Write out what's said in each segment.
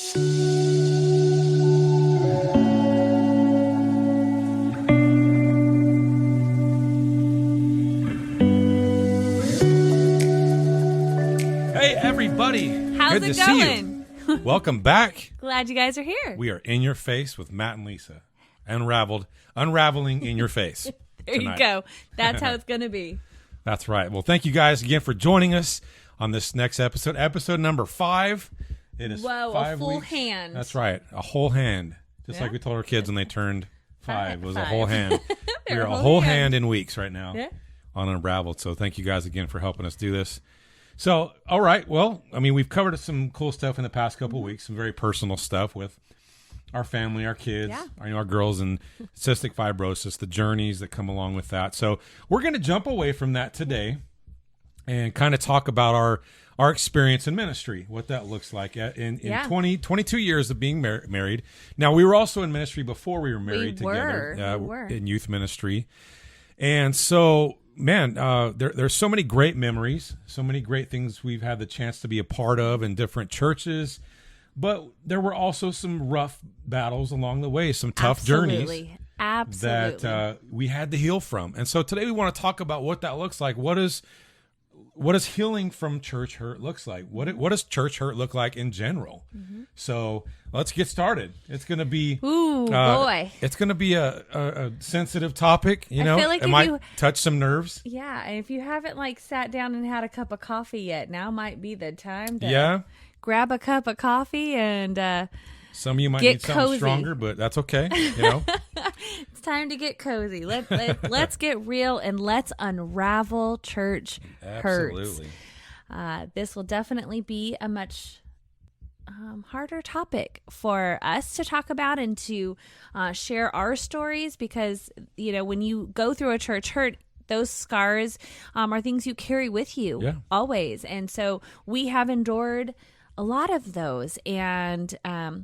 Hey, everybody. How's Good it to going? see you. Welcome back. Glad you guys are here. We are in your face with Matt and Lisa. Unraveling in your face. There tonight. you go. That's how it's going to be. That's right. Well, thank you guys again for joining us on this next episode number 5. It is Whoa, 5 a full weeks. hand. That's right. A whole hand. Just Yeah. like we told our kids when they turned 5. It was a whole 5. hand. They're We're a a whole whole hand. hand in weeks right now on Unraveled. So thank you guys again for helping us do this. So, all right. Well, I mean, we've covered some cool stuff in the past couple of weeks, some very personal stuff with our family, our kids, our girls, and cystic fibrosis, the journeys that come along with that. So we're going to jump away from that today and kind of talk about our experience in ministry, what that looks like in 22 years of being married. Now, we were also in ministry before we were married together. We were. In youth ministry. And so, man, there's so many great memories, so many great things we've had the chance to be a part of in different churches. But there were also some rough battles along the way, some tough journeys that we had to heal from. And so today we want to talk about what that looks like. What does healing from church hurt looks like? What does church hurt look like in general? Mm-hmm. So let's get started. It's going to be boy. It's going to be a sensitive topic. I feel like it might touch some nerves. Yeah, and if you haven't sat down and had a cup of coffee yet, now might be the time to grab a cup of coffee and some of you might get need something cozy. Stronger, but that's okay. It's time to get cozy. Let's get real and let's unravel church hurts. Absolutely. This will definitely be a much harder topic for us to talk about and to share our stories because, when you go through a church hurt, those scars are things you carry with you always. And so we have endured a lot of those and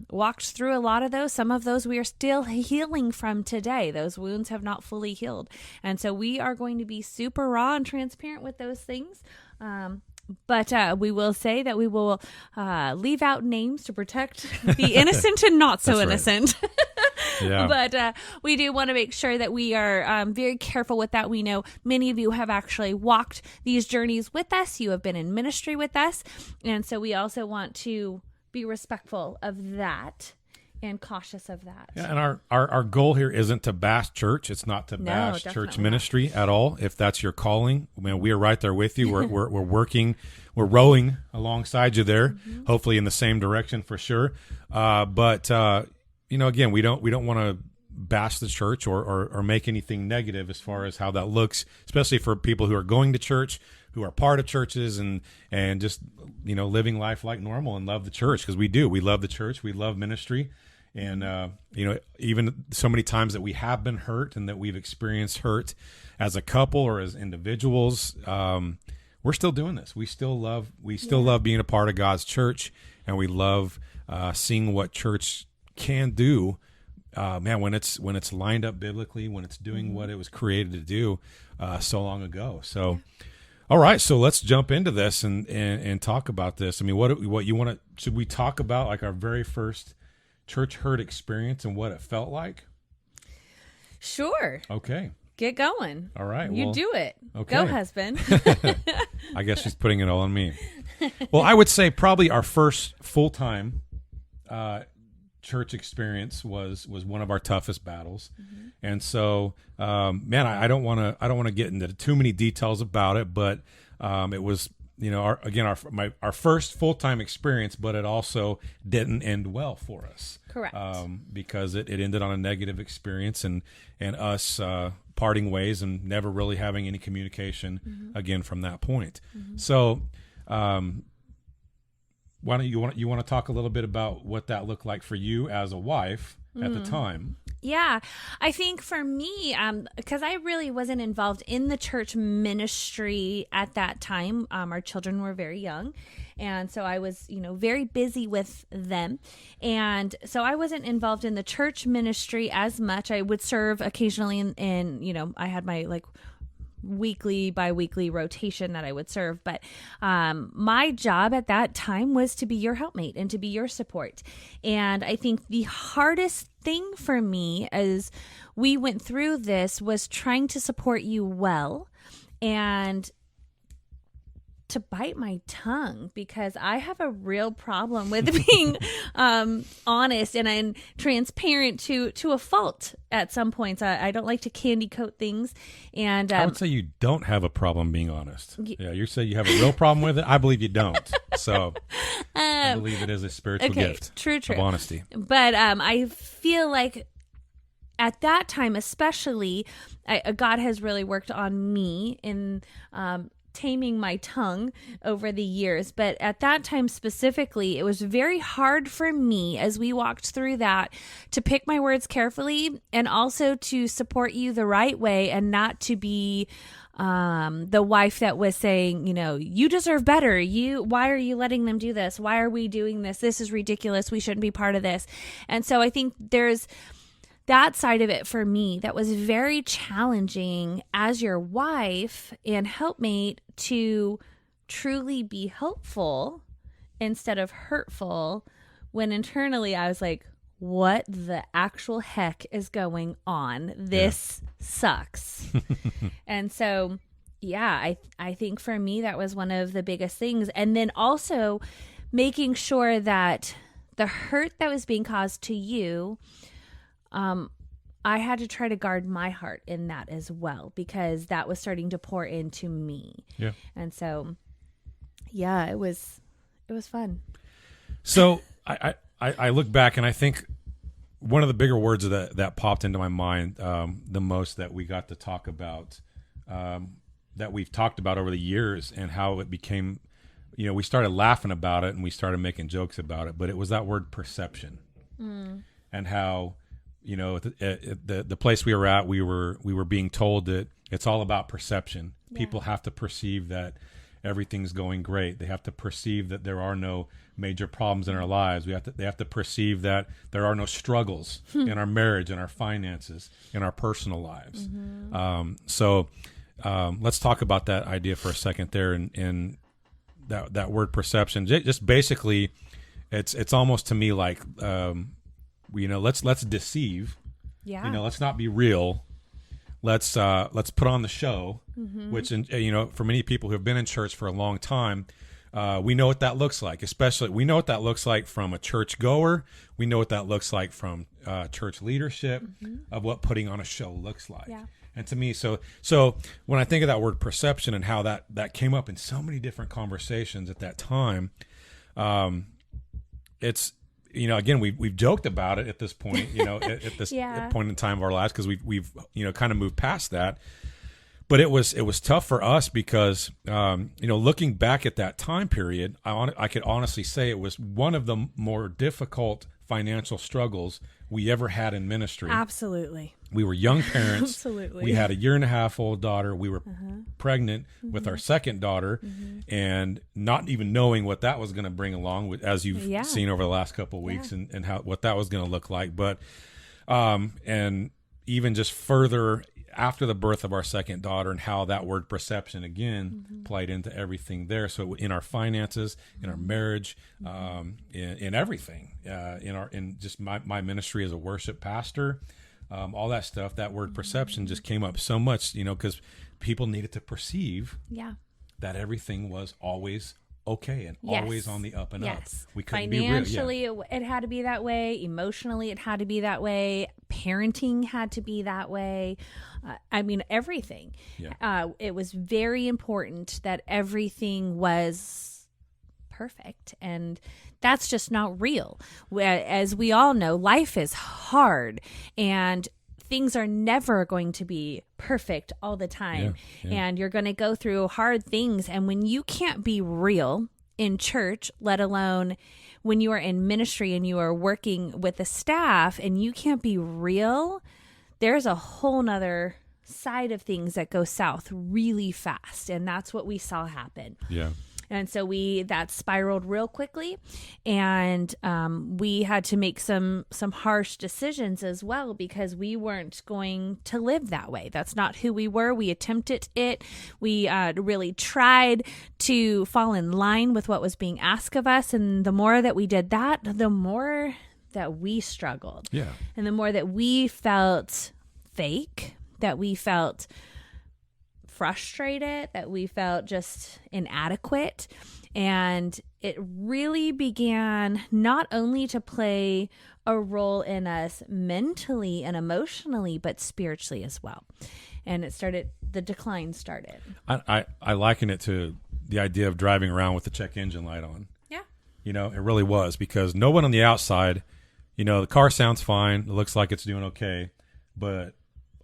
walked through a lot of those. Some of those we are still healing from today. Those wounds have not fully healed. And so we are going to be super raw and transparent with those things. But we will say that we will leave out names to protect the innocent and not so innocent. Yeah. But we do want to make sure that we are very careful with that. We know many of you have actually walked these journeys with us. You have been in ministry with us. And so we also want to be respectful of that and cautious of that. Yeah, and our goal here isn't to bash church. It's not to bash church ministry at all. If that's your calling, we are right there with you. We're working, we're rowing alongside you there, hopefully in the same direction for sure. But again, we don't want to bash the church or make anything negative as far as how that looks, especially for people who are going to church, who are part of churches and just, living life like normal and love the church, because we do. We love the church. We love ministry. And, even so many times that we have been hurt and that we've experienced hurt as a couple or as individuals, we're still doing this. We still love being a part of God's church, and we love seeing what church can do, when it's lined up biblically, when it's doing what it was created to do so long ago. So, all right, so let's jump into this and talk about this. I mean, what you want to? Should we talk about our very first church hurt experience and what it felt like? Sure. Okay. Get going. All right. You do it. Okay. Go, husband. I guess she's putting it all on me. Well, I would say probably our first full-time church experience was one of our toughest battles. Mm-hmm. And so, I don't want to get into too many details about it, but it was, our first full-time experience, but it also didn't end well for us. Correct. Because it ended on a negative experience and us parting ways and never really having any communication again from that point. Mm-hmm. So, why don't you want to talk a little bit about what that looked like for you as a wife at the time? Yeah, I think for me, because I really wasn't involved in the church ministry at that time. Our children were very young, and so I was, very busy with them, and so I wasn't involved in the church ministry as much. I would serve occasionally, in I had my weekly, bi-weekly rotation that I would serve. But my job at that time was to be your helpmate and to be your support. And I think the hardest thing for me as we went through this was trying to support you well and to bite my tongue, because I have a real problem with being honest and transparent to a fault at some points. I don't like to candy coat things. And I would say you don't have a problem being honest. Yeah, you say you have a real problem with it. I believe you don't. So I believe it is a spiritual gift true. of honesty. But I feel like at that time especially, God has really worked on me in taming my tongue over the years. But at that time specifically, it was very hard for me as we walked through that to pick my words carefully and also to support you the right way and not to be the wife that was saying, you deserve better. Why are you letting them do this? Why are we doing this? This is ridiculous. We shouldn't be part of this. And so I think there's that side of it for me that was very challenging as your wife and helpmate to truly be helpful instead of hurtful, when internally I was like, what the actual heck is going on? This sucks. And so, yeah, I think for me that was one of the biggest things. And then also making sure that the hurt that was being caused to you, I had to try to guard my heart in that as well, because that was starting to pour into me. Yeah. And so, yeah, it was fun. So I look back and I think one of the bigger words that popped into my mind the most that we got to talk about, that we've talked about over the years, and how it became, we started laughing about it and we started making jokes about it, but it was that word perception. And how, the place we were at, we were being told that it's all about perception. Yeah. People have to perceive that everything's going great. They have to perceive that there are no major problems in our lives. They have to perceive that there are no struggles in our marriage, in our finances, in our personal lives. So let's talk about that idea for a second there, and that word perception. Just basically, it's almost to me like, let's deceive. Yeah. Let's not be real. Let's put on the show, which, for many people who have been in church for a long time, we know what that looks like. Especially, we know what that looks like from a church goer. We know what that looks like from church leadership, of what putting on a show looks like. Yeah. And to me, so when I think of that word perception and how that came up in so many different conversations at that time, it's, again, we've joked about it at this point, at this point in time of our lives, because we've kind of moved past that. But it was tough for us because, looking back at that time period, I could honestly say it was one of the more difficult financial struggles we ever had in ministry. Absolutely. We were young parents. Absolutely. We had a 1.5-year-old daughter. We were pregnant with our second daughter, and not even knowing what that was going to bring along, as you've seen over the last couple of weeks, and what that was going to look like. But and even just further after the birth of our second daughter, and how that word perception again played into everything there. So in our finances, in our marriage, in everything, in just my ministry as a worship pastor, all that stuff, that word perception just came up so much, because people needed to perceive that everything was always okay and always on the up and up. We couldn't financially, be real. it had to be that way. Emotionally, it had to be that way. Parenting had to be that way. Everything. It was very important that everything was perfect, and that's just not real. As we all know, life is hard, and things are never going to be perfect all the time. And you're going to go through hard things. And when you can't be real in church, let alone when you are in ministry and you are working with the staff and you can't be real, there's a whole nother side of things that go south really fast. And that's what we saw happen. Yeah. And so that spiraled real quickly, and we had to make some harsh decisions as well, because we weren't going to live that way. That's not who we were. We attempted it. We really tried to fall in line with what was being asked of us, and the more that we did that, the more that we struggled. Yeah. And the more that we felt fake, that we felt frustrated, that we felt just inadequate. And it really began not only to play a role in us mentally and emotionally, but spiritually as well. And the decline started. I liken it to the idea of driving around with the check engine light on. Yeah. It really was, because no one on the outside, the car sounds fine. It looks like it's doing okay. But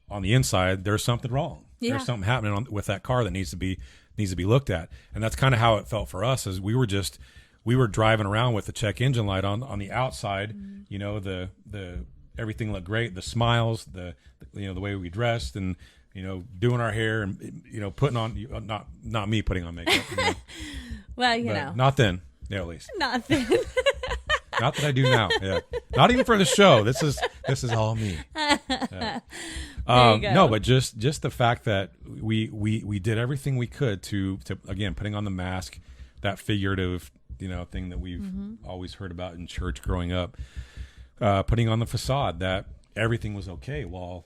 on the inside, there's something wrong. Yeah. There's something happening with that car that needs to be looked at. And that's kind of how it felt for us, as we were driving around with the check engine light on the outside. The everything looked great. The smiles, the way we dressed, and doing our hair, and putting on, not me putting on makeup. Well, not then. Yeah, at least not then. Not that I do now. Yeah. Not even for the show. This is all me. Yeah. No, but just the fact that we did everything we could to again, putting on the mask, that figurative thing that we've always heard about in church growing up, putting on the facade that everything was okay while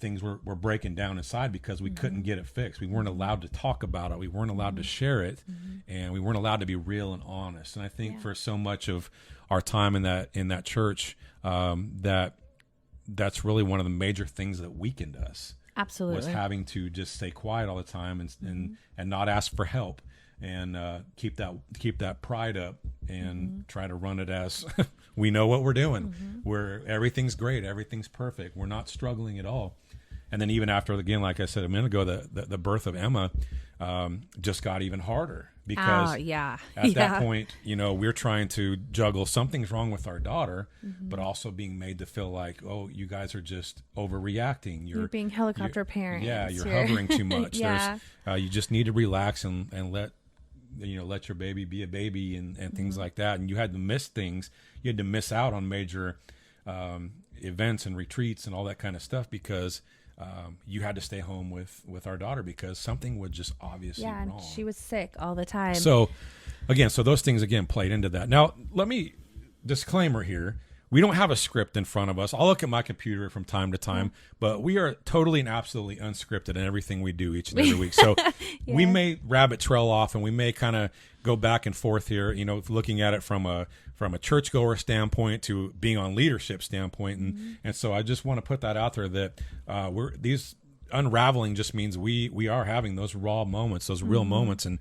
things were breaking down inside, because we couldn't get it fixed. We weren't allowed to talk about it. We weren't allowed to share it, and we weren't allowed to be real and honest. And I think for so much of our time in that church, that's really one of the major things that weakened us. Absolutely. Was having to just stay quiet all the time and not ask for help, and keep that pride up, and try to run it as we know what we're doing. Where everything's great, everything's perfect. We're not struggling at all. And then even after, again, like I said a minute ago, the birth of Emma just got even harder, because at that point, we're trying to juggle something's wrong with our daughter, but also being made to feel like, oh, you guys are just overreacting. You're being helicopter parents. Yeah, you're hovering too much. You just need to relax and let your baby be a baby, and things like that. And you had to miss things. You had to miss out on major events and retreats and all that kind of stuff, because you had to stay home with our daughter, because something was just obviously wrong. And she was sick all the time. So those things again played into that. Now, disclaimer here. We don't have a script in front of us. I'll look at my computer from time to time, but we are totally and absolutely unscripted in everything we do each and every week. So we may rabbit trail off, and we may kind of go back and forth here, looking at it from a churchgoer standpoint to being on leadership standpoint. And so I just want to put that out there, that these unraveling just means we are having those raw moments, those real moments. And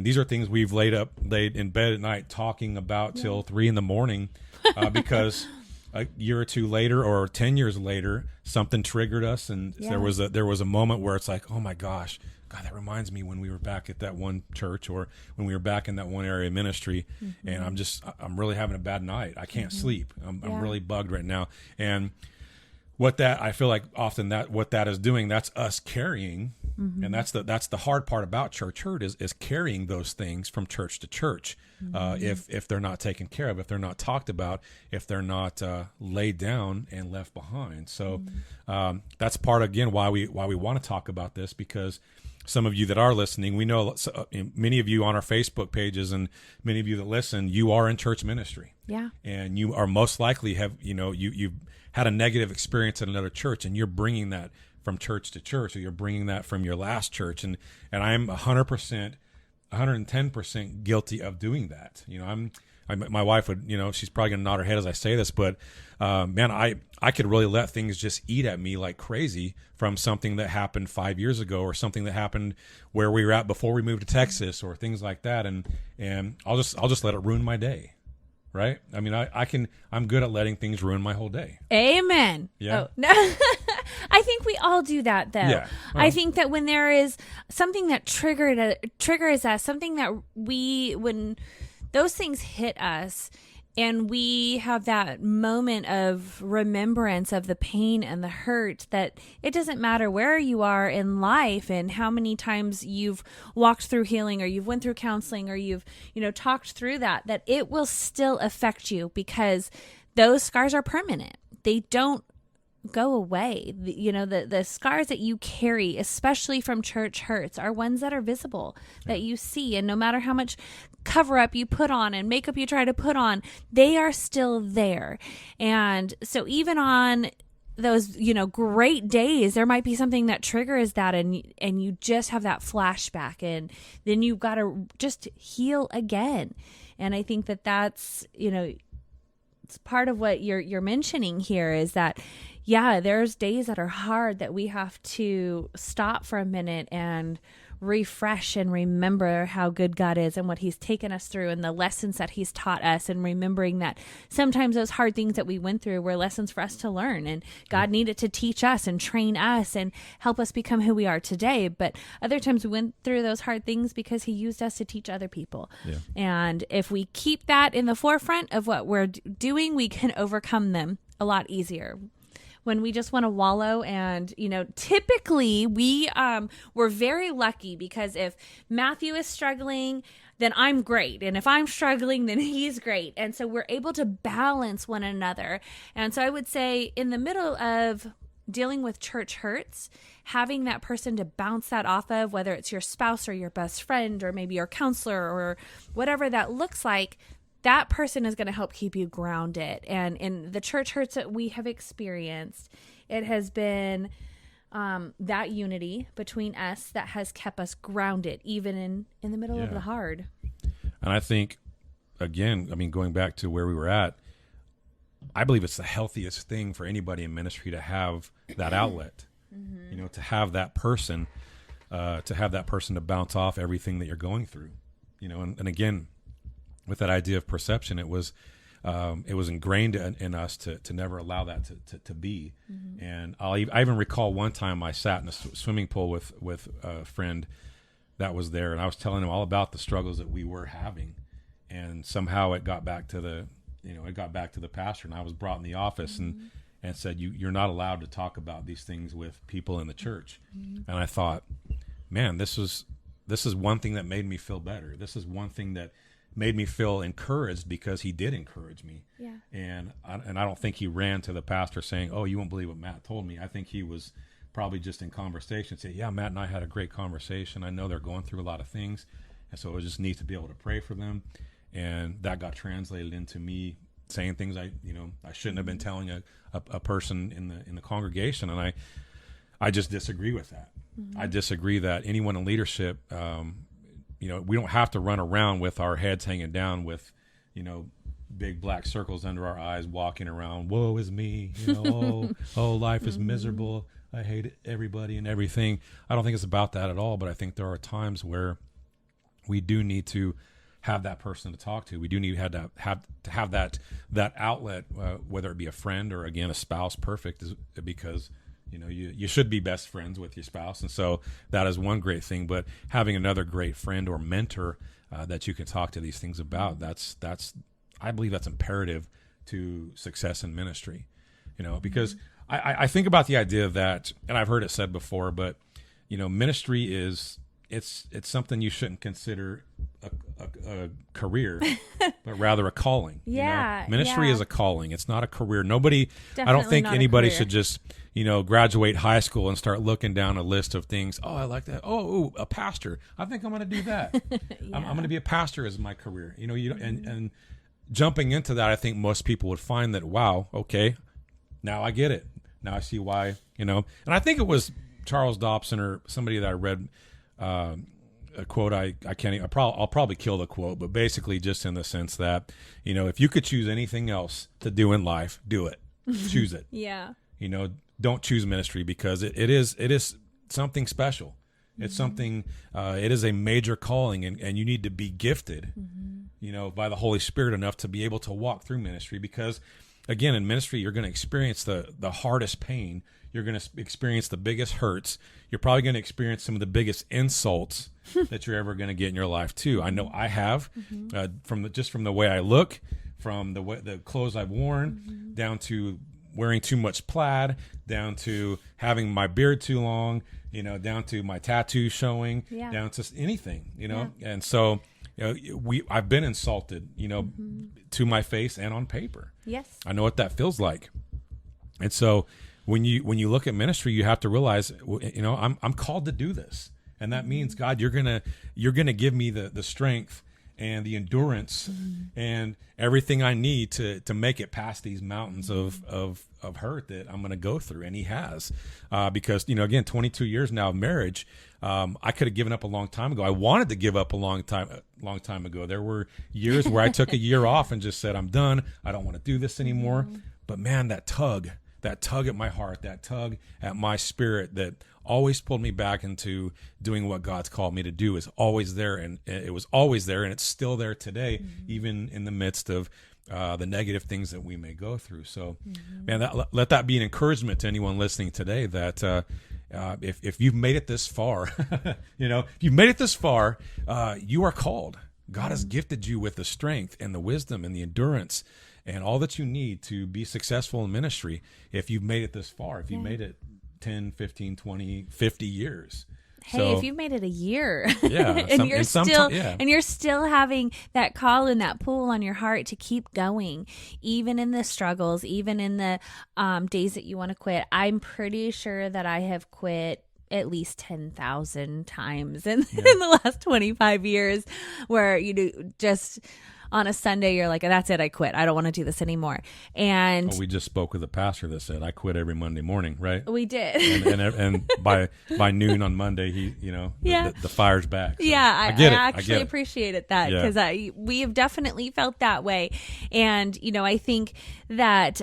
these are things we've laid in bed at night talking about till 3 a.m. Because a year or two later, or 10 years later, something triggered us, and there was a moment where it's like, oh my gosh, God, that reminds me when we were back at that one church, or when we were back in that one area of ministry, and I'm really having a bad night. I can't sleep. I'm really bugged right now. And I feel like often what that is doing, that's us carrying, and that's the hard part about church hurt is carrying those things from church to church. If they're not taken care of, if they're not talked about, if they're not laid down and left behind. So that's part, again, why we want to talk about this, because some of you that are listening, we know many of you on our Facebook pages, and many of you that listen, you are in church ministry. Yeah. And you are most likely you've had a negative experience at another church, and you're bringing that from church to church, or you're bringing that from your last church. And I'm 100%, 110% guilty of doing that. My wife would, she's probably going to nod her head as I say this, but man, I could really let things just eat at me like crazy from something that happened 5 years ago, or something that happened where we were at before we moved to Texas, or things like that. And I'll just let it ruin my day. Right? I mean, I'm good at letting things ruin my whole day. Amen. Yeah. Oh, no. I think we all do that, though. Yeah. I think that when there is something that triggers us, something that when those things hit us, And we have that moment of remembrance of the pain and the hurt, that it doesn't matter where you are in life and how many times you've walked through healing, or you've went through counseling, or you've, talked through that it will still affect you, because those scars are permanent. They don't go away. The scars that you carry, especially from church hurts, are ones that are visible, that you see. And no matter how much cover up you put on and makeup you try to put on, they are still there. And so even on those, great days, there might be something that triggers that, and you just have that flashback, and then you've got to just heal again. And I think that's, it's part of what you're mentioning here, is that, yeah, there's days that are hard that we have to stop for a minute and refresh and remember how good God is and what he's taken us through and the lessons that he's taught us, and remembering that sometimes those hard things that we went through were lessons for us to learn, and God needed to teach us and train us and help us become who we are today. But other times we went through those hard things because he used us to teach other people. Yeah. And if we keep that in the forefront of what we're doing, we can overcome them a lot easier. When we just want to wallow, and, typically we're very lucky, because if Matthew is struggling, then I'm great. And if I'm struggling, then he's great. And so we're able to balance one another. And so I would say, in the middle of dealing with church hurts, having that person to bounce that off of, whether it's your spouse or your best friend or maybe your counselor or whatever that looks like, that person is going to help keep you grounded. And in the church hurts that we have experienced, it has been that unity between us that has kept us grounded, even in the middle of the hard. And I think, again, going back to where we were at, I believe it's the healthiest thing for anybody in ministry to have that outlet, to have that person, to bounce off everything that you're going through, and again, with that idea of perception, it was ingrained in us to never allow that to be. Mm-hmm. And I even recall one time I sat in a swimming pool with a friend that was there, and I was telling him all about the struggles that we were having, and somehow it got back to the pastor, and I was brought in the office and said, you're not allowed to talk about these things with people in the church. Mm-hmm. And I thought, man, this is one thing that made me feel better. This is one thing that made me feel encouraged, because he did encourage me. Yeah. And I don't think he ran to the pastor saying, "Oh, you won't believe what Matt told me." I think he was probably just in conversation, say, "Yeah, Matt and I had a great conversation. I know they're going through a lot of things, and so it was just neat to be able to pray for them." And that got translated into me saying things I shouldn't have been telling a person in the congregation, and I just disagree with that. Mm-hmm. I disagree that anyone in leadership, we don't have to run around with our heads hanging down with, big black circles under our eyes, walking around, woe is me, life is miserable. I hate everybody and everything. I don't think it's about that at all, but I think there are times where we do need to have that person to talk to. We do need to have that outlet, whether it be a friend or, again, a spouse. Perfect, because you should be best friends with your spouse. And so that is one great thing, but having another great friend or mentor that you can talk to these things about, I believe that's imperative to success in ministry, because I think about the idea that, and I've heard it said before, but, ministry it's something you shouldn't consider a career, but rather a calling. Yeah. Ministry is a calling. It's not a career. Definitely I don't think anybody should just, graduate high school and start looking down a list of things. Oh, I like that. Oh, a pastor. I think I'm going to do that. I'm going to be a pastor as my career. And jumping into that, I think most people would find that, wow, okay, now I get it. Now I see why, and I think it was Charles Dobson or somebody that I read, a quote. I'll probably kill the quote, but basically just in the sense that, if you could choose anything else to do in life, do it. Choose it. Yeah. Don't choose ministry, because it is something special. It's something, it is a major calling, and you need to be gifted, by the Holy Spirit enough to be able to walk through ministry, because, again, in ministry, you're going to experience the hardest pain. You're going to experience the biggest hurts. You're probably going to experience some of the biggest insults that you're ever going to get in your life too. I know I have, from the way I look, from the clothes I've worn down to wearing too much plaid, down to having my beard too long, down to my tattoo showing, down to anything, And so, I've been insulted, to my face and on paper. Yes. I know what that feels like. And so when you look at ministry, you have to realize, I'm called to do this. And that means, God, you're going to give me the strength and the endurance and everything I need to make it past these mountains of hurt that I'm going to go through. And he has, because, again, 22 years now of marriage, I could have given up a long time ago. I wanted to give up a long time ago. There were years where I took a year off and just said, I'm done. I don't want to do this anymore. But man, that tug at my heart, that tug at my spirit that always pulled me back into doing what God's called me to do is always there. And it was always there, and it's still there today, even in the midst of the negative things that we may go through. So, man, let that be an encouragement to anyone listening today that if you've made it this far, if you've made it this far, you are called. God has gifted you with the strength and the wisdom and the endurance and all that you need to be successful in ministry. If you've made it this far, if you made it 10, 15, 20, 50 years. Hey, if you've made it a year, and you're still having that call and that pull on your heart to keep going, even in the struggles, even in the days that you want to quit. I'm pretty sure that I have quit at least 10,000 times in the last 25 years, where just on a Sunday you're like, that's it, I quit. I don't want to do this anymore. And we just spoke with a pastor that said, I quit every Monday morning, right? We did. And by noon on Monday, the fire's back. So I actually appreciated that, because we have definitely felt that way. And, I think that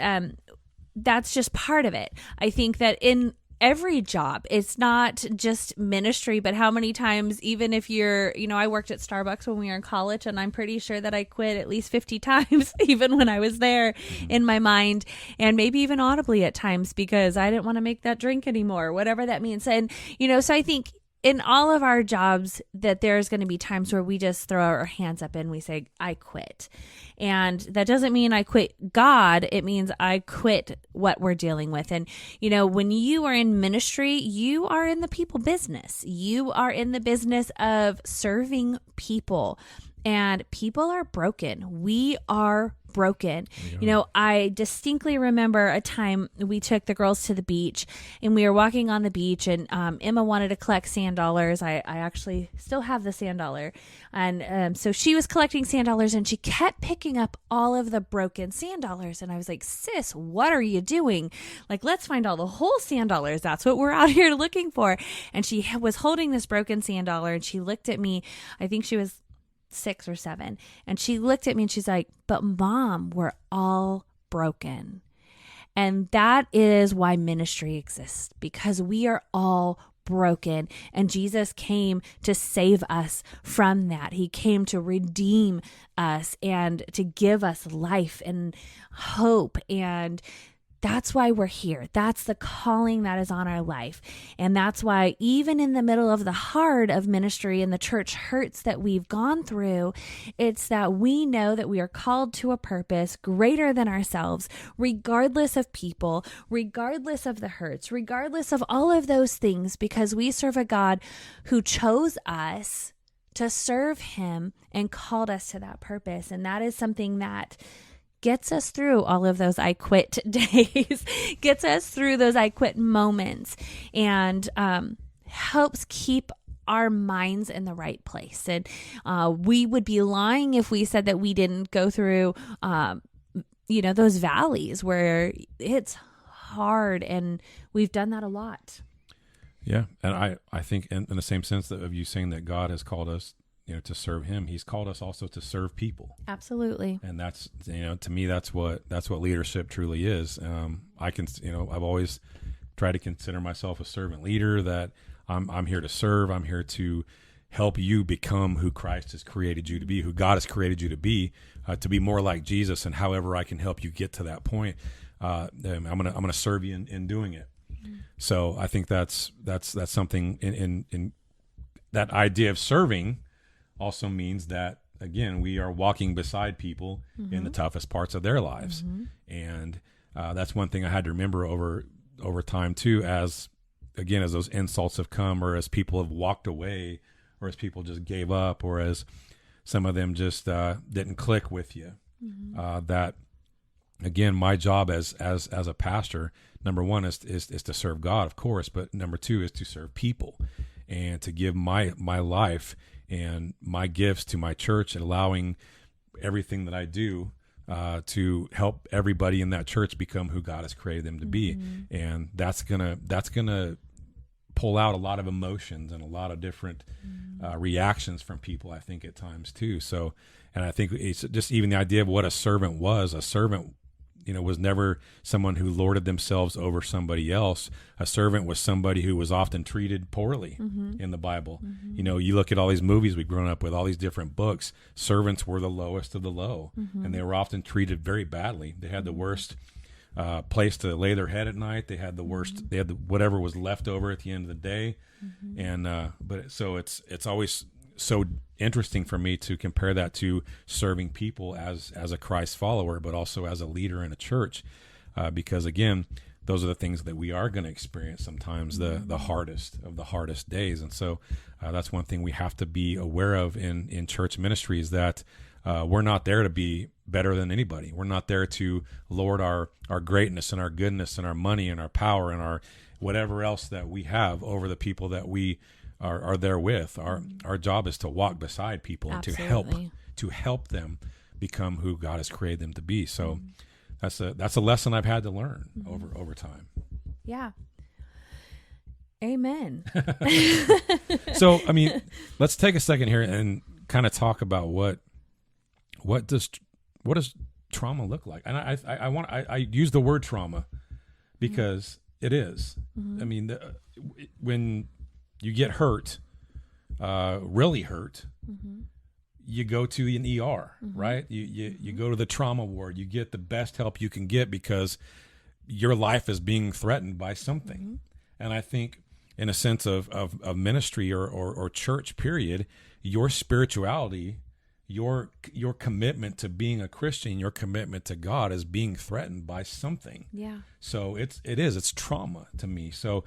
that's just part of it. I think that in every job, it's not just ministry, but how many times, even if you're, I worked at Starbucks when we were in college, and I'm pretty sure that I quit at least 50 times, even when I was there, in my mind, and maybe even audibly at times, because I didn't want to make that drink anymore, whatever that means. And, so I think in all of our jobs that there's going to be times where we just throw our hands up and we say, I quit. And that doesn't mean I quit God. It means I quit what we're dealing with. And, when you are in ministry, you are in the people business. You are in the business of serving people. And people are broken. We are broken. I distinctly remember a time we took the girls to the beach, and we were walking on the beach, and Emma wanted to collect sand dollars. I actually still have the sand dollar. And so she was collecting sand dollars, and she kept picking up all of the broken sand dollars. And I was like, sis, what are you doing? Like, let's find all the whole sand dollars. That's what we're out here looking for. And she was holding this broken sand dollar, and she looked at me. I think she was 6 or 7. And she looked at me and she's like, but Mom, we're all broken. And that is why ministry exists, because we are all broken. And Jesus came to save us from that. He came to redeem us and to give us life and hope. And that's why we're here. That's the calling that is on our life. And that's why even in the middle of the hard of ministry and the church hurts that we've gone through, it's that we know that we are called to a purpose greater than ourselves, regardless of people, regardless of the hurts, regardless of all of those things, because we serve a God who chose us to serve him and called us to that purpose. And that is something that gets us through all of those I quit days, gets us through those I quit moments, and helps keep our minds in the right place. And we would be lying if we said that we didn't go through, those valleys where it's hard, and we've done that a lot. Yeah. And I think in the same sense of you saying that God has called us to serve him, he's called us also to serve people. Absolutely. And that's, to me, that's what leadership truly is. I've always tried to consider myself a servant leader, that I'm here to serve. I'm here to help you become who Christ has created you to be, who God has created you to be more like Jesus. And however I can help you get to that point, I'm going to serve you in doing it. Mm-hmm. So I think that's something in that idea of serving also means that again, we are walking beside people in the toughest parts of their lives. And that's one thing I had to remember over time too, as those insults have come, or as people have walked away, or as people just gave up, or as some of them just didn't click with you. That, again, my job as a pastor, number one is to serve God, of course, but number two is to serve people, and to give my life and my gifts to my church, and allowing everything that I do to help everybody in that church become who God has created them to be. And that's gonna pull out a lot of emotions and a lot of different reactions from people, I think, at times too. So, and I think it's just even the idea of what a servant was. A servant, was never someone who lorded themselves over somebody else. A servant was somebody who was often treated poorly in the Bible. You look at all these movies we've grown up with, all these different books, servants were the lowest of the low, and they were often treated very badly. They had the worst place to lay their head at night. They had the worst, they had whatever was left over at the end of the day. And, so it's always so interesting for me to compare that to serving people as a Christ follower, but also as a leader in a church, because again, those are the things that we are going to experience sometimes, the hardest of the hardest days. And so that's one thing we have to be aware of in church ministry, is that we're not there to be better than anybody. We're not there to lord our greatness and our goodness and our money and our power and our whatever else that we have over the people that we are there with. Our job is to walk beside people and to help them become who God has created them to be. So that's a lesson I've had to learn over time. Yeah. Amen. So, let's take a second here and kind of talk about what does trauma look like? And I use the word trauma because it is. When you get hurt, really hurt, you go to an ER, right? You go to the trauma ward. You get the best help you can get because your life is being threatened by something. And I think, in a sense of ministry or church period, your spirituality, your commitment to being a Christian, your commitment to God is being threatened by something. Yeah. So it's trauma to me. So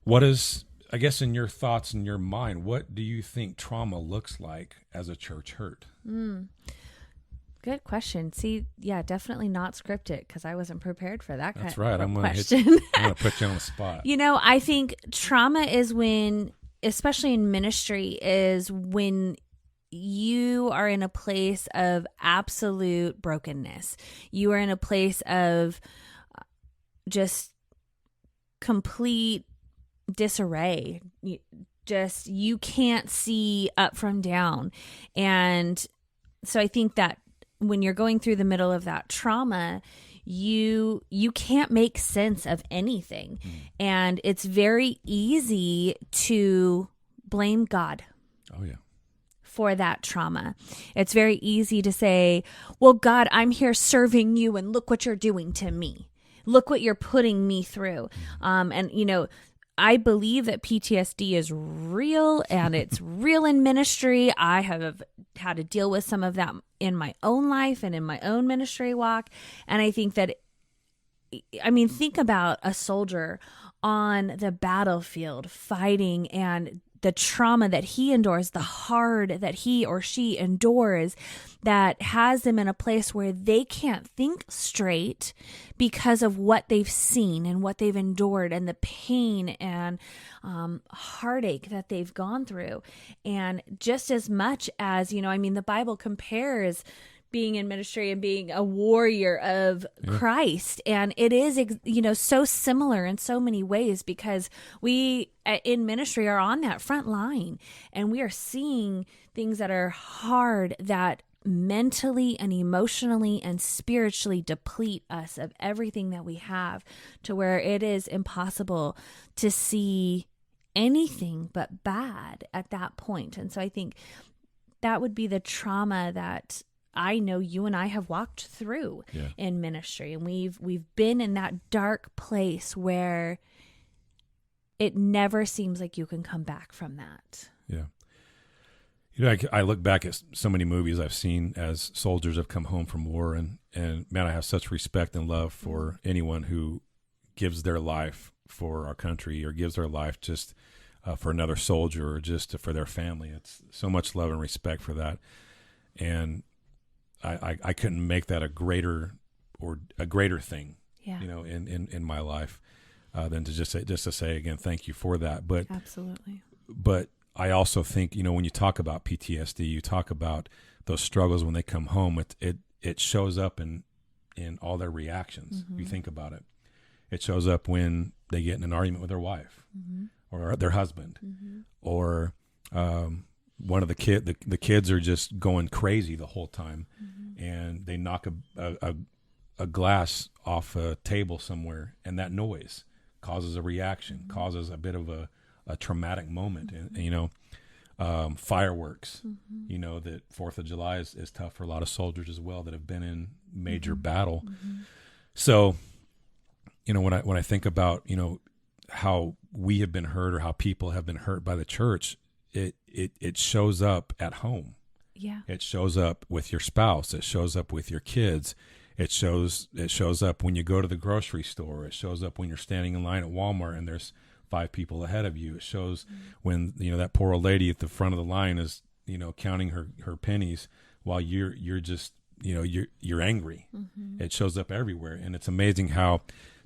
what is, I guess, in your thoughts, in your mind, what do you think trauma looks like as a church hurt? Good question. See, yeah, definitely not scripted, because I wasn't prepared for that That's kind right. of I'm question. I'm going to put you on the spot. I think trauma is when, especially in ministry, is when you are in a place of absolute brokenness. You are in a place of just complete disarray. You can't see up from down. And so I think that when you're going through the middle of that trauma, you can't make sense of anything. And it's very easy to blame God. Oh, yeah. For that trauma. It's very easy to say, well, God, I'm here serving you, and look what you're doing to me. Look what you're putting me through. I believe that PTSD is real, and it's real in ministry. I have had to deal with some of that in my own life and in my own ministry walk. And I think that, think about a soldier on the battlefield fighting, and the trauma that he endures, the hard that he or she endures, that has them in a place where they can't think straight because of what they've seen and what they've endured, and the pain and heartache that they've gone through. And just as much as, the Bible compares being in ministry and being a warrior of Christ. And it is, so similar in so many ways, because we in ministry are on that front line, and we are seeing things that are hard, that mentally and emotionally and spiritually deplete us of everything that we have, to where it is impossible to see anything but bad at that point. And so I think that would be the trauma that I know you and I have walked through in ministry. And we've been in that dark place where it never seems like you can come back from that. Yeah. You know, I look back at so many movies I've seen as soldiers have come home from war, and man, I have such respect and love for anyone who gives their life for our country or gives their life just for another soldier or just for their family. It's so much love and respect for that. And I couldn't make that a greater thing, you know, in my life than to just to say again, thank you for that. But absolutely. But I also think, you know, when you talk about PTSD, you talk about those struggles when they come home. It shows up in all their reactions. You think about it. It shows up when they get in an argument with their wife or their husband, or one of the kids are just going crazy the whole time, and they knock a glass off a table somewhere, and that noise causes a reaction, causes a bit of a traumatic moment. And you know, fireworks, you know, that 4th of July is tough for a lot of soldiers as well that have been in major battle. So, you know, when I think about, you know, how we have been hurt or how people have been hurt by the church, it shows up at home. Yeah. It shows up with your spouse. It shows up with your kids. It shows up when you go to the grocery store. It shows up when you're standing in line at Walmart and there's 5 people ahead of you. It shows when, you know, that poor old lady at the front of the line is, you know, counting her pennies while you're just, you know, you're angry. It shows up everywhere. And it's amazing how,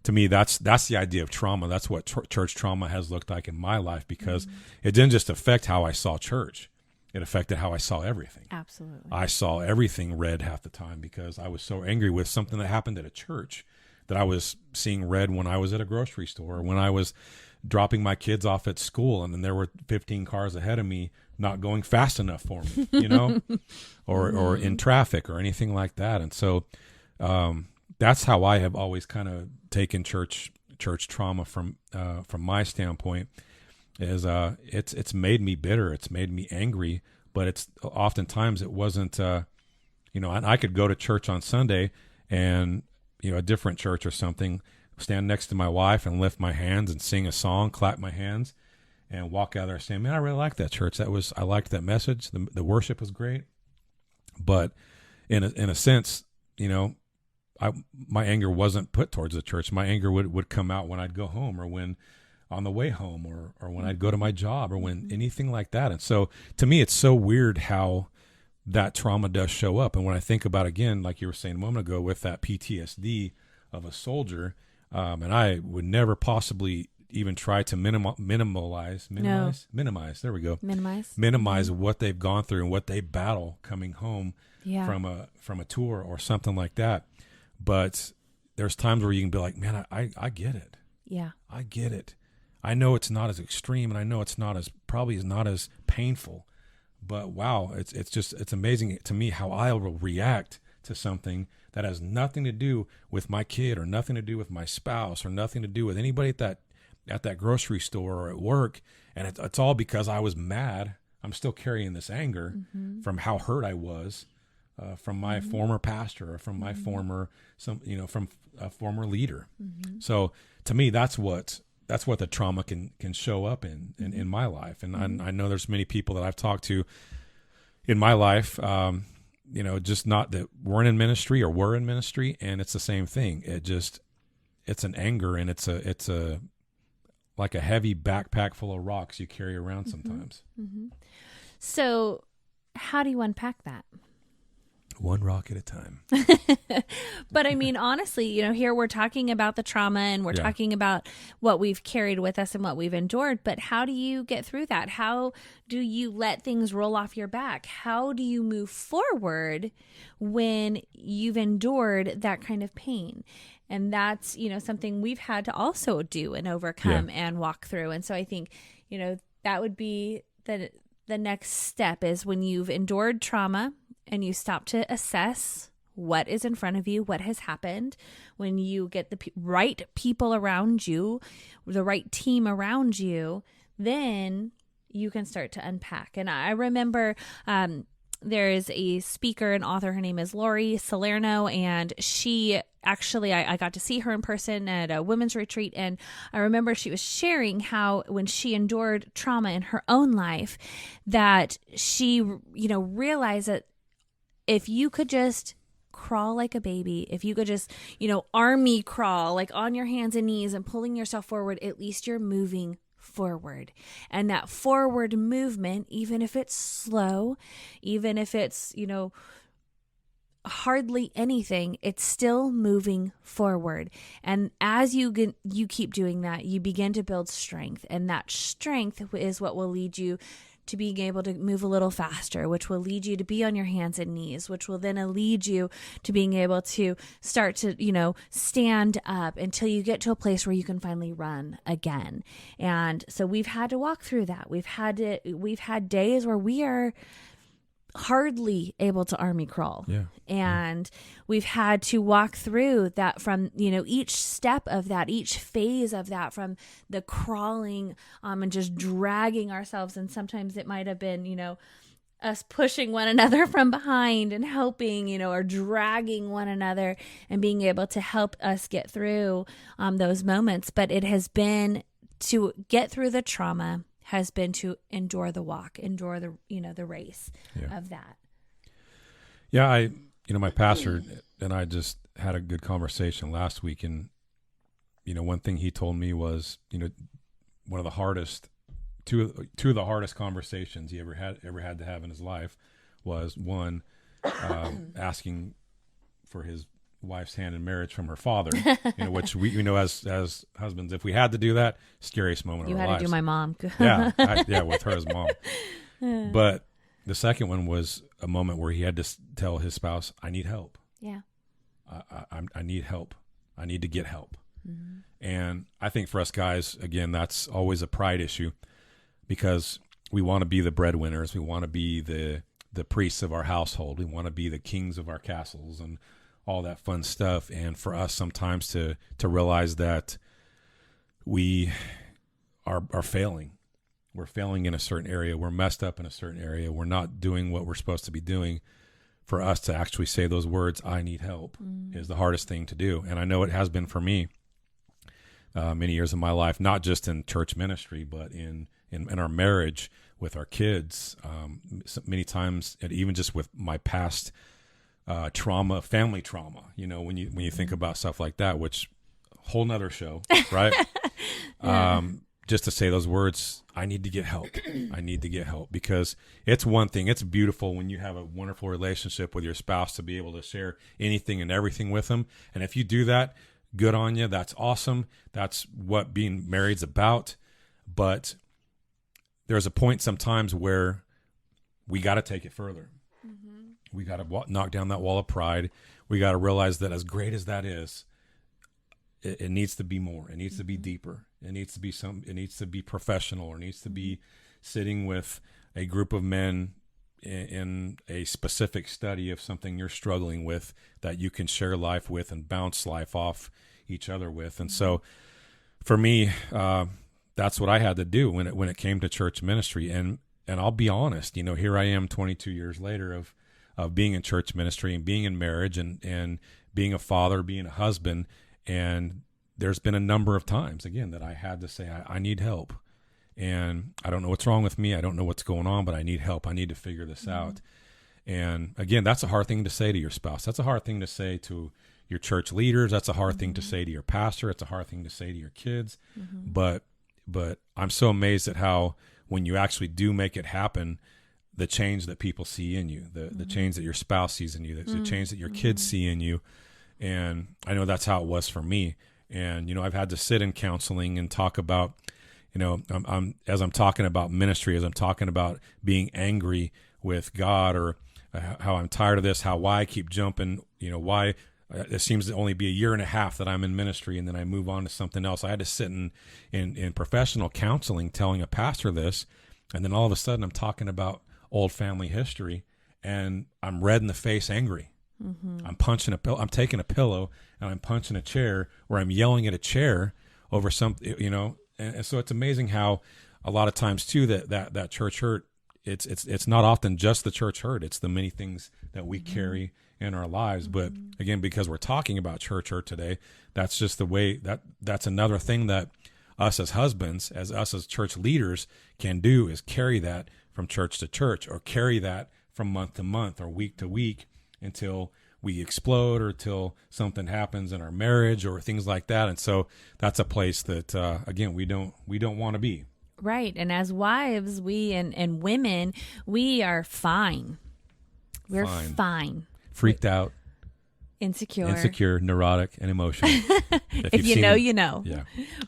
to me, that's the idea of trauma. That's what church trauma has looked like in my life, because it didn't just affect how I saw church. It affected how I saw everything. Absolutely. I saw everything red half the time because I was so angry with something that happened at a church that I was seeing red when I was at a grocery store, or when I was dropping my kids off at school and then there were 15 cars ahead of me not going fast enough for me, you know, or in traffic or anything like that. And so that's how I have always kind of taken church trauma from my standpoint. Is it's made me bitter, it's made me angry, but it's oftentimes it wasn't, you know, and I could go to church on Sunday and, you know, a different church or something, stand next to my wife and lift my hands and sing a song, clap my hands, and walk out there saying, man, I really like that church. I liked that message. The worship was great. But in a sense, you know, my anger wasn't put towards the church. My anger would come out when I'd go home, or when on the way home, or when I'd go to my job, or when anything like that. And so to me, it's so weird how that trauma does show up. And when I think about, again, like you were saying a moment ago, with that PTSD of a soldier, and I would never possibly even try to minimize. There we go. Minimize what they've gone through and what they battle coming home from a tour or something like that. But there's times where you can be like, man, I get it. Yeah. I get it. I know it's not as extreme, and I know it's not as painful, but wow, it's amazing to me how I will react to something that has nothing to do with my kid, or nothing to do with my spouse, or nothing to do with anybody at that grocery store or at work. And it's all because I was mad. I'm still carrying this anger from how hurt I was, from my former pastor, or from my from a former leader. So to me, that's what the trauma can show up in my life. And I know there's many people that I've talked to in my life, you know, just not that weren't in ministry or were in ministry, and it's the same thing. It's an anger, and it's a like a heavy backpack full of rocks you carry around sometimes. So how do you unpack that? One rock at a time. But I mean, honestly, you know, here we're talking about the trauma, and we're talking about what we've carried with us and what we've endured. But how do you get through that? How do you let things roll off your back? How do you move forward when you've endured that kind of pain? And that's, you know, something we've had to also do and overcome and walk through. And so I think, you know, that would be the next step, is when you've endured trauma and you stop to assess what is in front of you, what has happened. When you get the right people around you, the right team around you, then you can start to unpack. And I remember there is a speaker and author. Her name is Lori Salerno, and she actually, I got to see her in person at a women's retreat, and I remember she was sharing how when she endured trauma in her own life, that she, realized that if you could just crawl like a baby, if you could just, army crawl, like on your hands and knees and pulling yourself forward, at least you're moving forward. And that forward movement, even if it's slow, even if it's, hardly anything, it's still moving forward. And as you keep doing that, you begin to build strength. And that strength is what will lead you to being able to move a little faster, which will lead you to be on your hands and knees, which will then lead you to being able to start to, stand up until you get to a place where you can finally run again. And so we've had to walk through that. We've had days where we are hardly able to army crawl. Yeah. And we've had to walk through that from, each step of that, each phase of that, from the crawling and just dragging ourselves. And sometimes it might have been, us pushing one another from behind and helping, or dragging one another and being able to help us get through those moments. But it has been to get through the trauma, has been to endure the walk, endure the, the race of that. Yeah. My pastor and I just had a good conversation last week. And, one thing he told me was, one of the hardest, two of the hardest conversations he ever had to have in his life was one, asking for his wife's hand in marriage from her father, which we know as husbands, if we had to do that, scariest moment of our lives. You had to do my mom. With her as mom. But the second one was a moment where he had to tell his spouse, I need help. Yeah. I need help. I need to get help. Mm-hmm. And I think for us guys, again, that's always a pride issue because we want to be the breadwinners. We want to be the priests of our household. We want to be the kings of our castles and all that fun stuff. And for us sometimes to realize that we are failing. We're failing in a certain area. We're messed up in a certain area. We're not doing what we're supposed to be doing. For us to actually say those words, I need help, is the hardest thing to do. And I know it has been for me many years of my life, not just in church ministry, but in our marriage with our kids. Many times, and even just with my past trauma, family trauma, when you think about stuff like that, which whole nother show, right? Just to say those words, I need to get help. I need to get help, because it's one thing. It's beautiful when you have a wonderful relationship with your spouse to be able to share anything and everything with them. And if you do that, good on you. That's awesome. That's what being married's about. But there's a point sometimes where we got to take it further. We got to knock down that wall of pride. We got to realize that as great as that is, it needs to be more. It needs to be deeper. It needs to be it needs to be professional, or it needs to be sitting with a group of men in a specific study of something you're struggling with that you can share life with and bounce life off each other with. And so for me, that's what I had to do when it came to church ministry. And I'll be honest, here I am 22 years later of being in church ministry and being in marriage and being a father, being a husband. And there's been a number of times, again, that I had to say, I need help. And I don't know what's wrong with me. I don't know what's going on, but I need help. I need to figure this out. And again, that's a hard thing to say to your spouse. That's a hard thing to say to your church leaders. That's a hard thing to say to your pastor. It's a hard thing to say to your kids. But I'm so amazed at how when you actually do make it happen, the change that people see in you, the change that your spouse sees in you, the change that your kids see in you. And I know that's how it was for me. And, I've had to sit in counseling and talk about, as I'm talking about ministry, as I'm talking about being angry with God, or how I'm tired of this, why I keep jumping, why it seems to only be a year and a half that I'm in ministry and then I move on to something else. I had to sit in professional counseling telling a pastor this, and then all of a sudden I'm talking about old family history and I'm red in the face, angry. I'm punching a pillow. I'm taking a pillow and I'm punching a chair, or I'm yelling at a chair over something, and so it's amazing how a lot of times too that church hurt it's not often just the church hurt. It's the many things that we carry in our lives. But again, because we're talking about church hurt today, that's just the way that's another thing that us as husbands, us as church leaders can do, is carry that from church to church, or carry that from month to month or week to week until we explode, or till something happens in our marriage or things like that. And so that's a place that, again, we don't want to be. Right. And as wives, we and women, we are fine. We're fine. Freaked out. Insecure, neurotic, and emotional. If you know, you know. Yeah.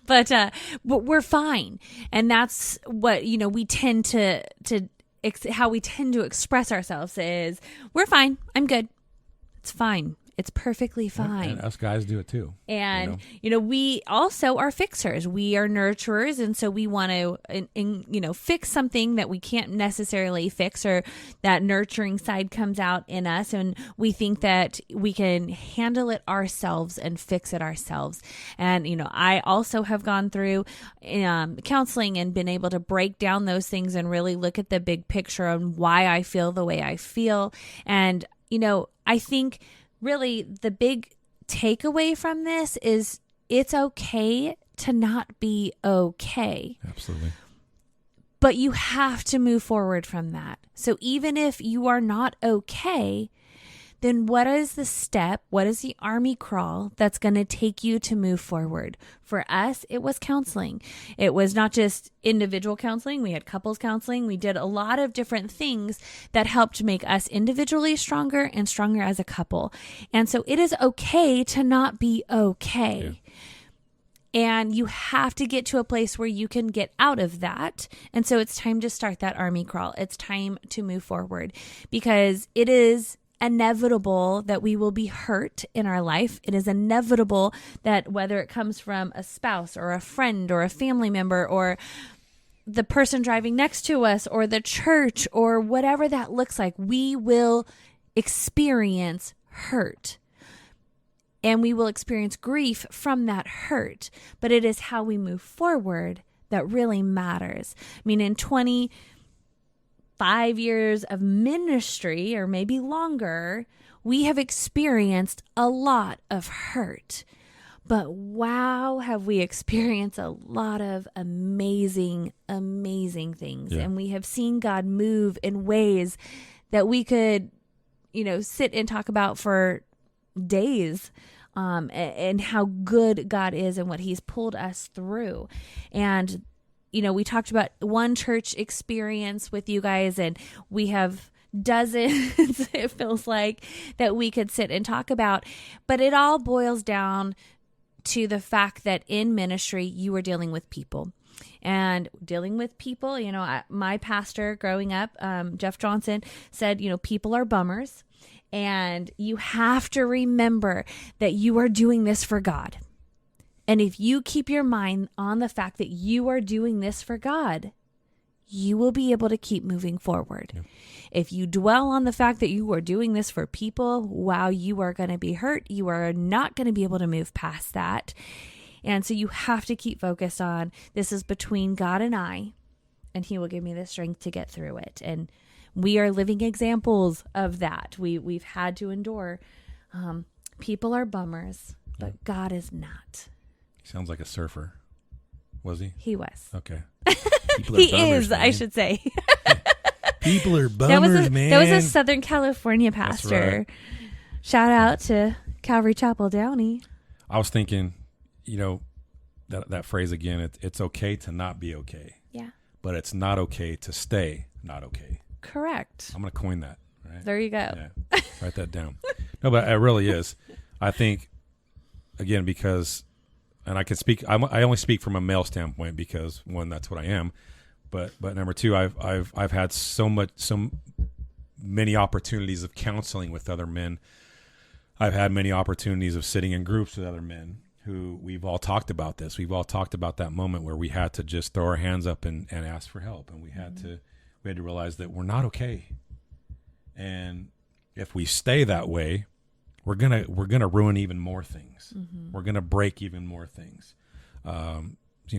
But we're fine. And that's what, we tend to how we tend to express ourselves is, we're fine. I'm good. It's fine. It's perfectly fine. And us guys do it too. And, we also are fixers. We are nurturers. And so we want to, fix something that we can't necessarily fix, or that nurturing side comes out in us. And we think that we can handle it ourselves and fix it ourselves. And, I also have gone through counseling and been able to break down those things and really look at the big picture on why I feel the way I feel. And, I think really the big takeaway from this is it's okay to not be okay. Absolutely. But you have to move forward from that. So even if you are not okay, then what is the step? What is the army crawl that's going to take you to move forward? For us, it was counseling. It was not just individual counseling. We had couples counseling. We did a lot of different things that helped make us individually stronger and stronger as a couple. And so it is okay to not be okay. Yeah. And you have to get to a place where you can get out of that. And so it's time to start that army crawl. It's time to move forward, because it is inevitable that we will be hurt in our life. It is inevitable that whether it comes from a spouse or a friend or a family member or the person driving next to us or the church or whatever that looks like, we will experience hurt. And we will experience grief from that hurt. But it is how we move forward that really matters. I mean, in 25 years of ministry, or maybe longer, we have experienced a lot of hurt. But wow, have we experienced a lot of amazing, amazing things. Yeah. And we have seen God move in ways that we could, sit and talk about for days, and how good God is and what he's pulled us through. And, we talked about one church experience with you guys, and we have dozens, it feels like, that we could sit and talk about. But it all boils down to the fact that in ministry, you are dealing with people. And dealing with people, my pastor growing up, Jeff Johnson, said, people are bummers. And you have to remember that you are doing this for God. And if you keep your mind on the fact that you are doing this for God, you will be able to keep moving forward. Yep. If you dwell on the fact that you are doing this for people, wow, you are going to be hurt. You are not going to be able to move past that. And so you have to keep focused on, this is between God and I, and he will give me the strength to get through it. And we are living examples of that. We've had to endure. People are bummers, but God is not. He sounds like a surfer. Was he? He was. Okay. He bummers, is, man. I should say. People are bummers, man. That was a Southern California pastor. Right. Shout out to Calvary Chapel Downey. I was thinking, that phrase again, it's okay to not be okay. Yeah. But it's not okay to stay not okay. Correct. I'm going to coin that. Right? There you go. Yeah. Write that down. No, but it really is. I think, again, because, and I can speak, I only speak from a male standpoint because, one, that's what I am. But number two, I've had so many opportunities of counseling with other men. I've had many opportunities of sitting in groups with other men who we've all talked about this. We've all talked about that moment where we had to just throw our hands up and ask for help. And we had to realize that we're not okay. And if we stay that way, we're gonna ruin even more things. Mm-hmm. We're gonna break even more things.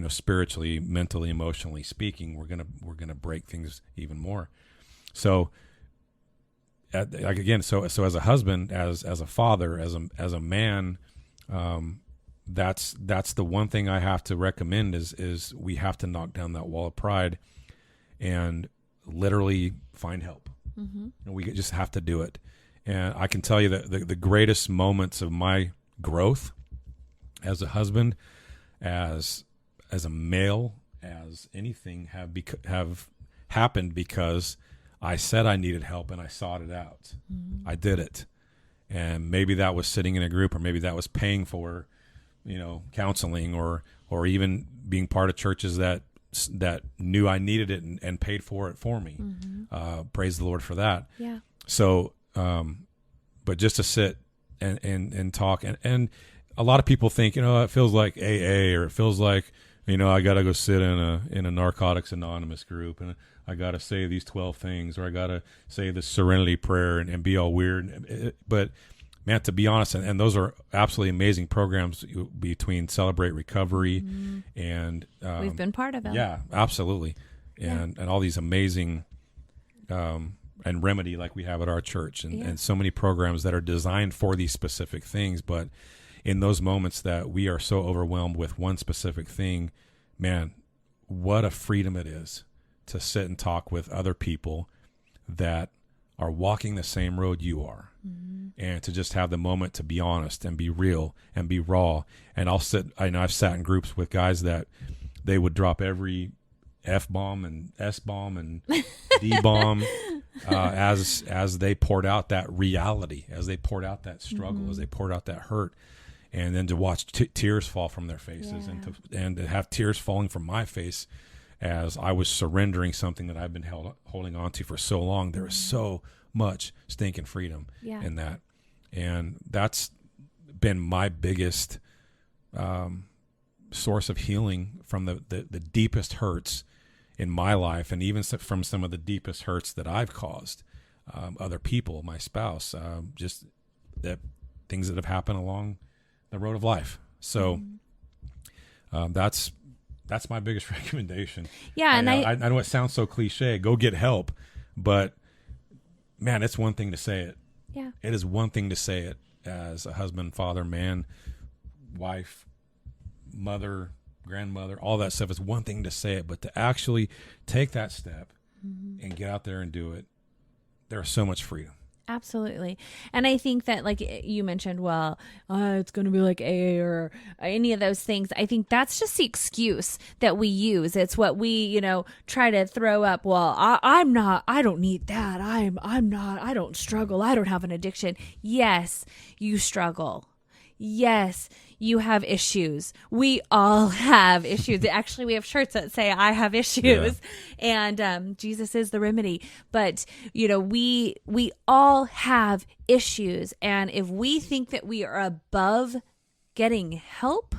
spiritually, mentally, emotionally speaking, we're gonna break things even more. So, so as a husband, as a father, as a man, that's the one thing I have to recommend is we have to knock down that wall of pride and literally find help. Mm-hmm. And we just have to do it. And I can tell you that the greatest moments of my growth as a husband, as a male, as anything, have happened because I said I needed help and I sought it out. Mm-hmm. I did it. And maybe that was sitting in a group, or maybe that was paying for, counseling, or even being part of churches that knew I needed it and paid for it for me. Mm-hmm. Praise the Lord for that. Yeah. So, but just to sit and talk, and a lot of people think, it feels like AA, or it feels like, I got to go sit in a Narcotics Anonymous group, and I got to say these 12 things, or I got to say the Serenity Prayer and be all weird. But man, to be honest, and those are absolutely amazing programs between Celebrate Recovery mm-hmm. and we've been part of them. Yeah, absolutely. And all these amazing and Remedy, like we have at our church, and so many programs that are designed for these specific things. But in those moments that we are so overwhelmed with one specific thing, man, what a freedom it is to sit and talk with other people that are walking the same road you are, mm-hmm. and to just have the moment to be honest and be real and be raw. And I've sat in groups with guys that they would drop every F-bomb and S-bomb and D-bomb as they poured out that reality, as they poured out that struggle, mm-hmm. as they poured out that hurt. And then to watch tears fall from their faces, and to have tears falling from my face as I was surrendering something that I've been holding on to for so long. There is so much stinking freedom in that. And that's been my biggest source of healing from the deepest hurts in my life, and even from some of the deepest hurts that I've caused other people, my spouse, just that things that have happened along the road of life. So that's my biggest recommendation. Yeah, and I know it sounds so cliche. Go get help, but man, it's one thing to say it. Yeah, it is one thing to say it as a husband, father, man, wife, mother, grandmother, all that stuff. It's one thing to say it, but to actually take that step mm-hmm. and get out there and do it, there's so much freedom. Absolutely. And I think that, like you mentioned, it's going to be like AA or any of those things. I think that's just the excuse that we use. It's what we, try to throw up. Well, I don't need that. I don't struggle. I don't have an addiction. Yes, you struggle. Yes, you have issues. We all have issues. Actually, we have shirts that say, I have issues. Yeah. And Jesus is the remedy. But, we all have issues. And if we think that we are above getting help,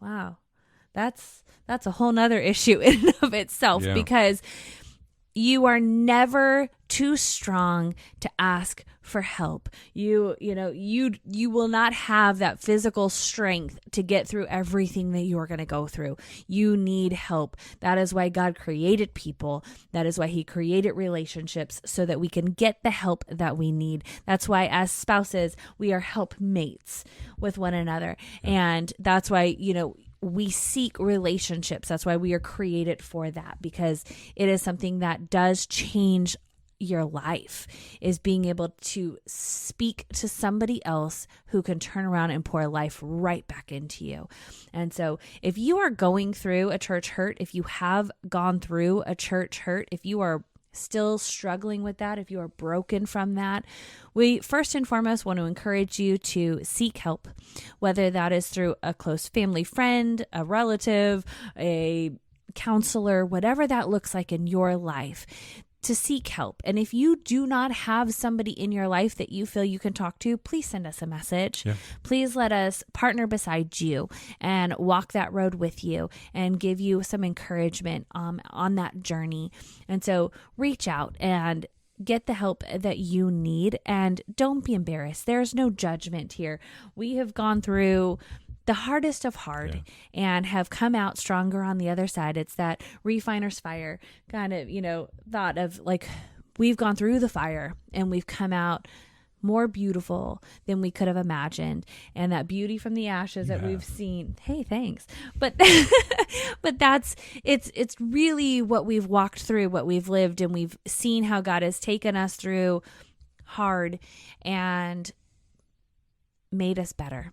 wow, that's a whole nother issue in and of itself, because you are never too strong to ask for help. You will not have that physical strength to get through everything that you're going to go through. You need help. That is why God created people. That is why he created relationships, so that we can get the help that we need. That's why as spouses, we are helpmates with one another. And that's why, we seek relationships. That's why we are created for that, because it is something that does change your life, is being able to speak to somebody else who can turn around and pour life right back into you. And so if you are going through a church hurt, if you have gone through a church hurt, if you are still struggling with that, if you are broken from that, we first and foremost want to encourage you to seek help, whether that is through a close family friend, a relative, a counselor, whatever that looks like in your life, to seek help. And if you do not have somebody in your life that you feel you can talk to, please send us a message. Yeah. Please let us partner beside you and walk that road with you and give you some encouragement on that journey. And so reach out and get the help that you need, and don't be embarrassed. There's no judgment here. We have gone through the hardest of hard and have come out stronger on the other side. It's that refiner's fire kind of, thought of like, we've gone through the fire and we've come out more beautiful than we could have imagined. And that beauty from the ashes that we've seen. Hey, thanks. But but it's really what we've walked through, what we've lived, and we've seen how God has taken us through hard and made us better.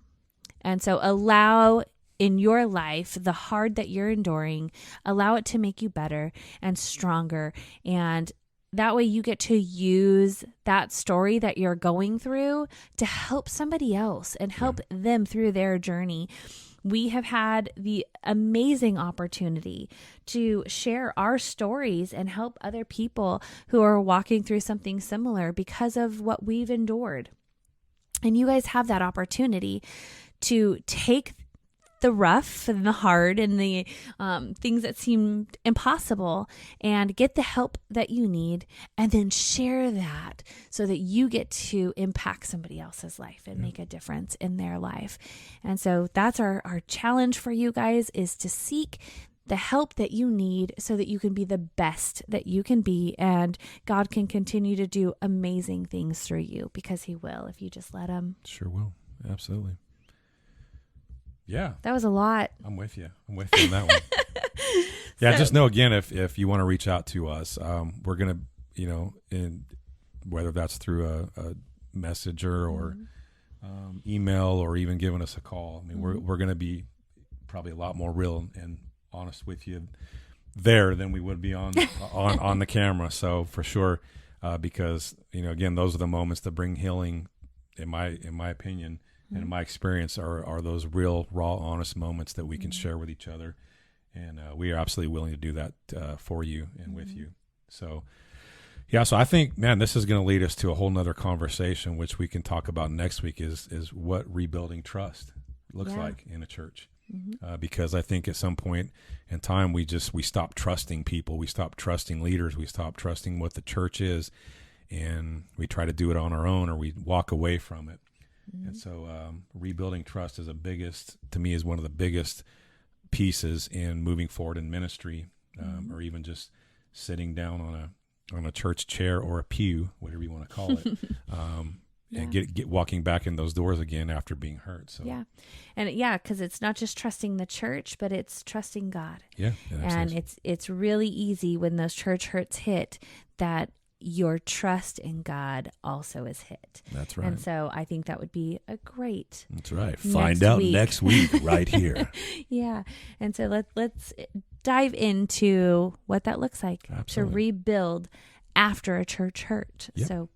And so allow in your life the hard that you're enduring, allow it to make you better and stronger. And that way you get to use that story that you're going through to help somebody else and help them through their journey. We have had the amazing opportunity to share our stories and help other people who are walking through something similar because of what we've endured. And you guys have that opportunity to take the rough and the hard and the things that seemed impossible and get the help that you need, and then share that so that you get to impact somebody else's life and make a difference in their life. And so that's our challenge for you guys, is to seek the help that you need so that you can be the best that you can be, and God can continue to do amazing things through you, because he will if you just let him. Sure will. Absolutely. Yeah. That was a lot. I'm with you on that one. Yeah, just know, again, if you want to reach out to us, we're going to, in whether that's through a messenger or email or even giving us a call. I mean, we're going to be probably a lot more real and honest with you there than we would be on the camera. So for sure, because, again, those are the moments that bring healing, in my opinion. And in my experience, are those real, raw, honest moments that we can share with each other. And we are absolutely willing to do that for you and with you. So, so I think, man, this is going to lead us to a whole nother conversation, which we can talk about next week, is what rebuilding trust looks like in a church. Because I think at some point in time, we stop trusting people. We stop trusting leaders. We stop trusting what the church is. And we try to do it on our own, or we walk away from it. And so rebuilding trust is is one of the biggest pieces in moving forward in ministry, or even just sitting down on a church chair or a pew, whatever you want to call it, and get walking back in those doors again after being hurt. So because it's not just trusting the church, but it's trusting God. And it's really easy when those church hurts hit that your trust in God also is hit. That's right. And so I think that would be a great. That's right. Find out next week right here. Yeah. And so let's dive into what that looks like to rebuild after a church hurt. Yep. So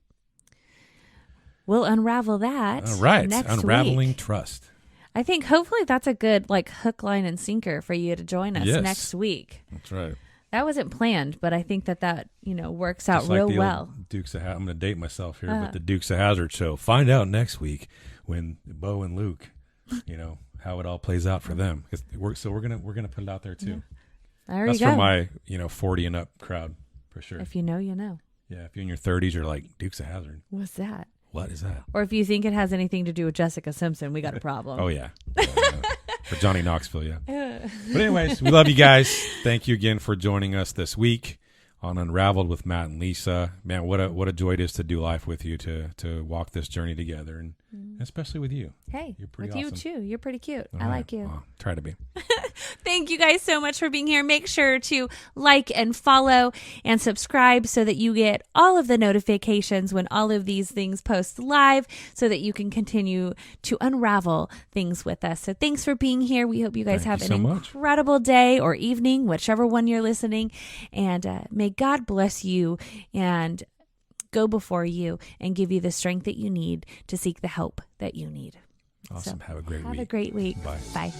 we'll unravel that. All right. Next Unraveling week. Trust. I think hopefully that's a good hook, line, and sinker for you to join us next week. That's right. That wasn't planned, but I think that works out just real like the well. Old Dukes of I'm going to date myself here, but the Dukes of Hazzard show. Find out next week when Bo and Luke, how it all plays out for them. So we're gonna put it out there too. Yeah. There That's you go. for my 40 and up crowd for sure. If you know, you know. Yeah, if you're in your 30s, you're like, Dukes of Hazzard. What's that? What is that? Or if you think it has anything to do with Jessica Simpson, we got a problem. Oh yeah. For Johnny Knoxville, yeah. But anyways, we love you guys. Thank you again for joining us this week on Unraveled with Matt and Lisa. Man, what a joy it is to do life with you, to walk this journey together, and especially with you. Hey, you're pretty with awesome. you too. You're pretty cute. All I right. like you. Well, try to be. Thank you guys so much for being here. Make sure to like and follow and subscribe so that you get all of the notifications when all of these things post live, so that you can continue to unravel things with us. So thanks for being here. We hope you guys have an incredible day or evening, whichever one you're listening. And may God bless you and go before you and give you the strength that you need to seek the help that you need. Awesome. So, have a great week. Have a great week. Bye. Bye.